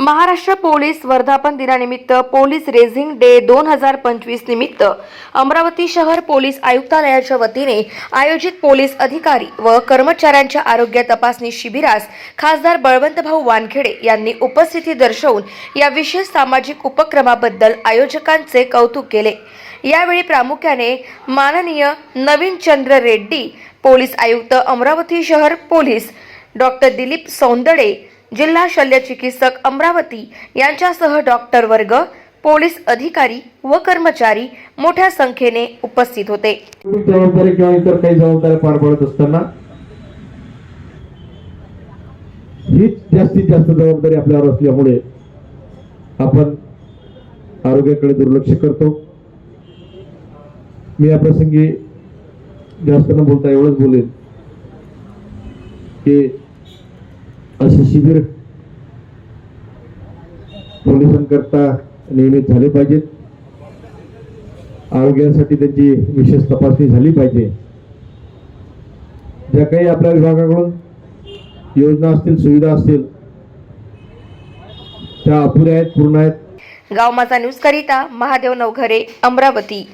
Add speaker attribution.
Speaker 1: Maharashtra police वर्धापन दिनानिमित्त police raising day 2025 निमित्त अमरावती शहर पोलीस आयुक्तालयाच्या वतीने आयोजित पोलीस अधिकारी व कर्मचाऱ्यांच्या आरोग्य तपासणी शिबिरास खासदार बळवंतभाऊ वानखेडे यांनी उपस्थिती दर्शवून या विशेष सामाजिक उपक्रमाबद्दल आयोजकांचे कौतुक केले। यावेळी प्रामुख्याने माननीय नवीन चंद्र रेड्डी पोलीस आयुक्त अमरावती शहर पोलीस, डॉक्टर दिलीप सौंदडे जिल्हा शल्य चिकित्सक अमरावती यांच्यासह डॉक्टर वर्ग, पोलीस अधिकारी व कर्मचारी मोठ्या संख्येने उपस्थित होते।
Speaker 2: जबाबदारी किंवा इतर काही जबाबदाऱ्या पार पाडत असताना हीच जास्तीत जास्त जबाबदारी आपल्यावर असल्यामुळे आपण आरोग्याकडे दुर्लक्ष करतो। मी या प्रसंगी जास्त न बोलता एवढंच बोलेन की असे शिबिर पोलिसांकरता नियमित झाले पाहिजेत। आरोग्यासाठी त्यांची विशेष तपासणी झाली पाहिजे। ज्या काही आपल्या विभागाकडून योजना असतील, सुविधा असतील, त्या अपुऱ्या आहेत, पूर्ण आहेत।
Speaker 1: गाव माझा न्यूज करिता महादेव नवघरे, अमरावती।